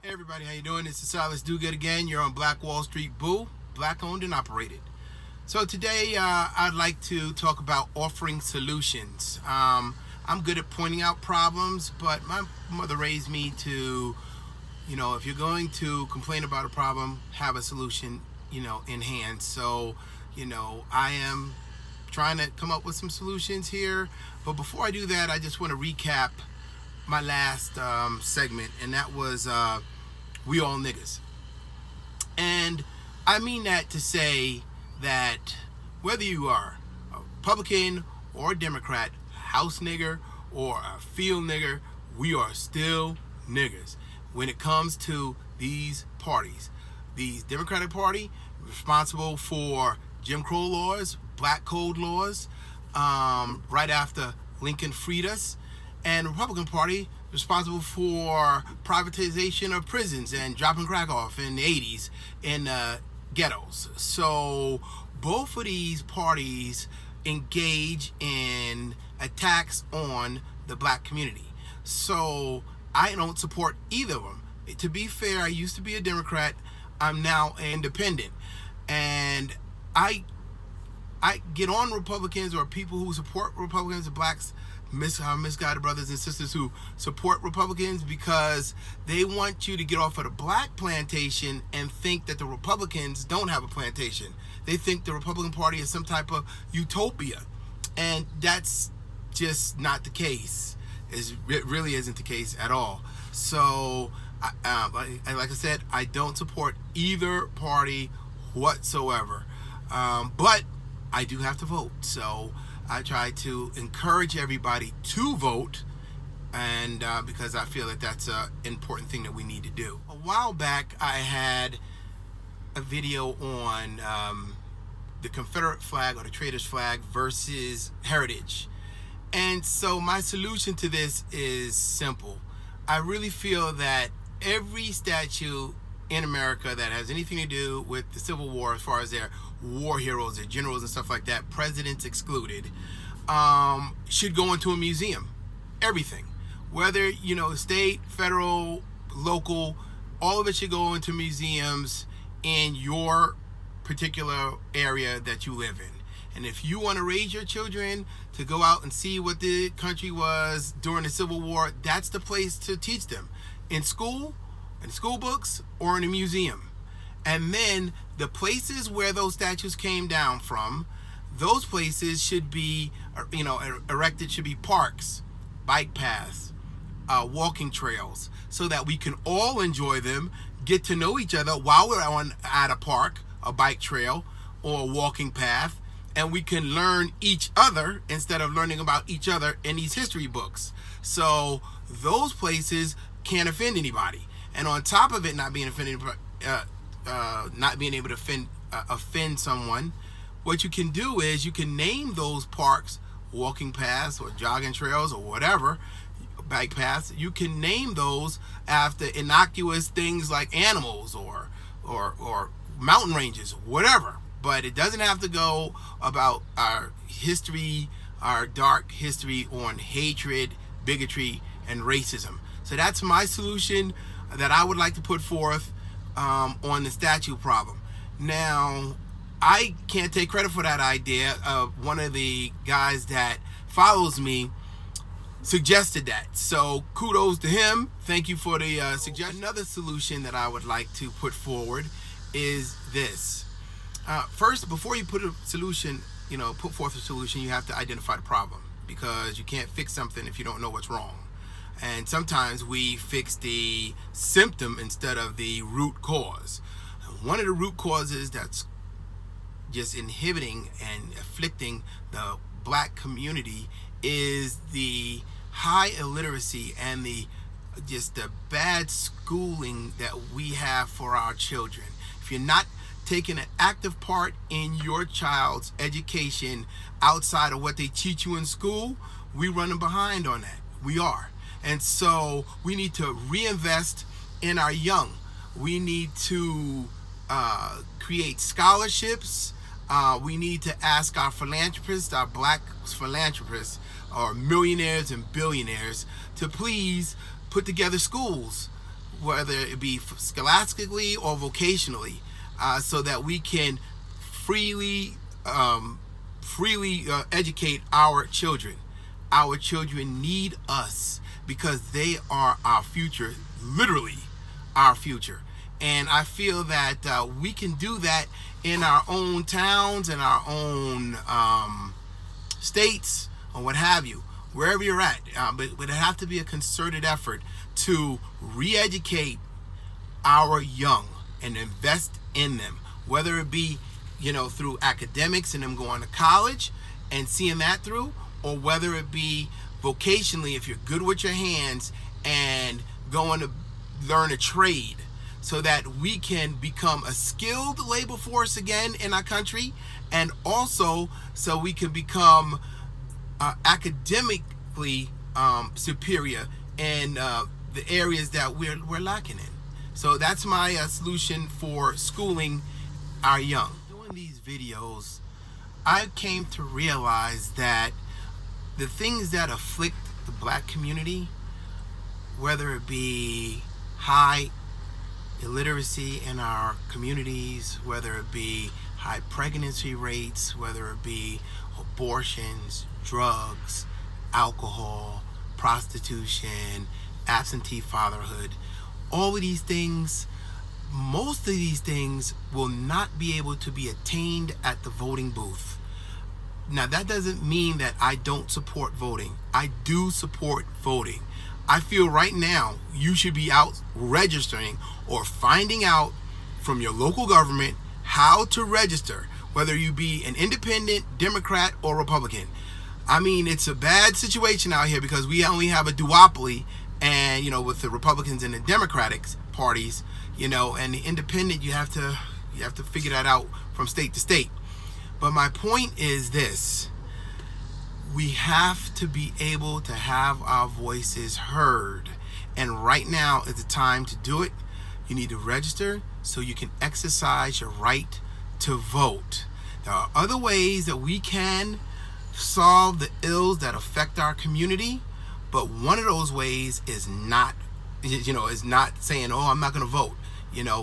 Hey everybody, how you doing? This is Silas Duguid again. You're on Black Wall Street Boo, black owned and operated. So today I'd like to talk about offering solutions. I'm good at pointing out problems, but my mother raised me to, if you're going to complain about a problem, have a solution, in hand. So, I am trying to come up with some solutions here. But before I do that, I just want to recap my last segment, and that was we all niggas. And I mean that to say that whether you are a Republican or a Democrat, house nigger or a field nigger, we are still niggers when it comes to these parties. The Democratic Party, responsible for Jim Crow laws, black code laws, right after Lincoln freed us, and Republican Party, responsible for privatization of prisons and dropping crack off in the 80s in ghettos. So both of these parties engage in attacks on the black community. So I don't support either of them. To be fair, I used to be a Democrat. I'm now independent. And I get on Republicans or people who support Republicans, blacks, misguided brothers and sisters who support Republicans, because they want you to get off of the black plantation and think that the Republicans don't have a plantation. They think the Republican Party is some type of utopia, and that's just not the case. It really isn't the case at all. So, like I said, I don't support either party whatsoever, but I do have to vote. So I try to encourage everybody to vote, and because I feel that that's an important thing that we need to do. A while back, I had a video on the Confederate flag or the Traitors flag versus heritage. And so my solution to this is simple. I really feel that every statue in America that has anything to do with the Civil War, as far as their war heroes, their generals and stuff like that, presidents excluded, should go into a museum. Everything. Whether, state, federal, local, all of it should go into museums in your particular area that you live in. And if you want to raise your children to go out and see what the country was during the Civil War, that's the place to teach them. In school, in school books, or in a museum. And then the places where those statues came down from, those places should be, erected, should be parks, bike paths, walking trails, so that we can all enjoy them, get to know each other while we're at a park, a bike trail, or a walking path, and we can learn each other instead of learning about each other in these history books. So those places can't offend anybody. And on top of it not being offended, not being able to offend someone, what you can do is you can name those parks, walking paths or jogging trails or whatever, bike paths. You can name those after innocuous things like animals or mountain ranges, whatever. But it doesn't have to go about our history, our dark history on hatred, bigotry, and racism. So that's my solution that I would like to put forth on the statue problem. Now, I can't take credit for that idea. One of the guys that follows me suggested that. So kudos to him. Thank you for the suggestion. Another solution that I would like to put forward is this. First, before you put forth a solution, you have to identify the problem, because you can't fix something if you don't know what's wrong. And sometimes we fix the symptom instead of the root cause. One of the root causes that's just inhibiting and afflicting the black community is the high illiteracy and the bad schooling that we have for our children. If you're not taking an active part in your child's education outside of what they teach you in school, we're running behind on that. We are. And so we need to reinvest in our young. We need to create scholarships. We need to ask our philanthropists, our black philanthropists, or millionaires and billionaires, to please put together schools whether it be scholastically or vocationally, so that we can freely educate our children. Our children need us because they are our future, literally our future. And I feel that we can do that in our own towns, in our own states, or what have you, wherever you're at. But it would have to be a concerted effort to re-educate our young and invest in them, whether it be, through academics and them going to college and seeing that through, or whether it be vocationally, if you're good with your hands and going to learn a trade, so that we can become a skilled labor force again in our country, and also so we can become academically superior in the areas that we're lacking in. So that's my solution for schooling our young. Doing these videos, I came to realize that the things that afflict the black community, whether it be high illiteracy in our communities, whether it be high pregnancy rates, whether it be abortions, drugs, alcohol, prostitution, absentee fatherhood, all of these things, most of these things will not be able to be attained at the voting booth. Now, that doesn't mean that I don't support voting. I do support voting. I feel right now you should be out registering or finding out from your local government how to register, whether you be an independent, Democrat, or Republican. I mean, it's a bad situation out here because we only have a duopoly, and with the Republicans and the Democratic parties, and the independent, you have to figure that out from state to state. But my point is this: we have to be able to have our voices heard. And right now is the time to do it. You need to register so you can exercise your right to vote. There are other ways that we can solve the ills that affect our community, but one of those ways is not saying, oh, I'm not going to vote,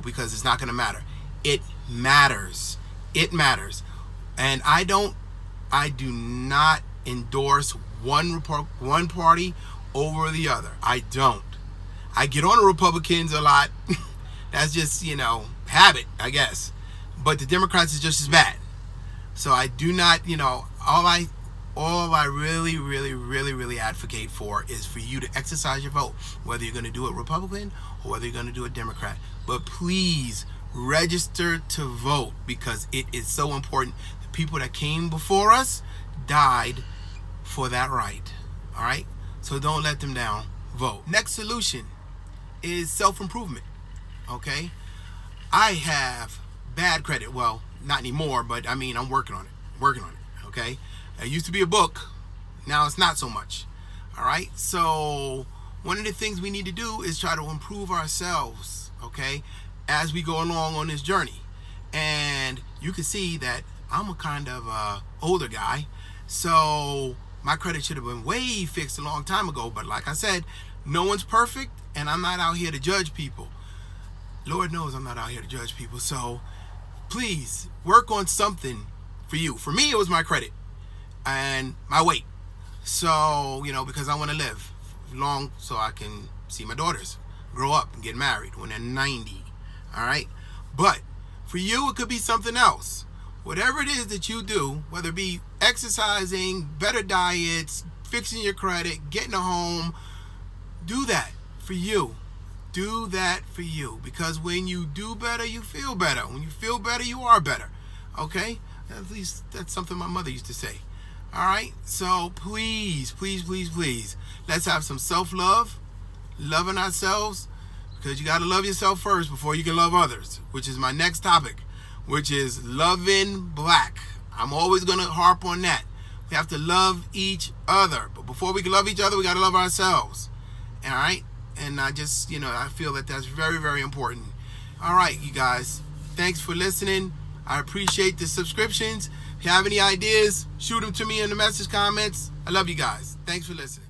because it's not going to matter. It matters. It matters. And I do not endorse one party over the other. I don't. I get on the Republicans a lot. That's just, habit, I guess. But the Democrats is just as bad. So I do not, all I really, really, really, really advocate for is for you to exercise your vote, whether you're going to do it Republican or whether you're going to do it Democrat. But please register to vote, because it is so important. The people that came before us died for that right. All right? So don't let them down. Vote. Next solution is self-improvement. Okay? I have bad credit. Well, not anymore, but I'm working on it. Okay? It used to be a book. Now it's not so much. All right? So one of the things we need to do is try to improve ourselves, okay, as we go along on this journey. And you can see that I'm a kind of older guy, so my credit should have been way fixed a long time ago. But like I said, no one's perfect, and I'm not out here to judge people. Lord knows I'm not out here to judge people. So please work on something for you. For me, it was my credit and my weight. So, because I want to live long so I can see my daughters grow up and get married when they're 90. All right? But for you, it could be something else. Whatever it is that you do, whether it be exercising, better diets, fixing your credit, getting a home, do that for you. Do that for you. Because when you do better, you feel better. When you feel better, you are better. Okay? At least that's something my mother used to say. All right? So please, please, please, please, let's have some self-love, loving ourselves, because you got to love yourself first before you can love others, which is my next topic, which is loving black. I'm always going to harp on that. We have to love each other. But before we can love each other, we got to love ourselves. All right? And I just, I feel that that's very, very important. All right, you guys. Thanks for listening. I appreciate the subscriptions. If you have any ideas, shoot them to me in the message comments. I love you guys. Thanks for listening.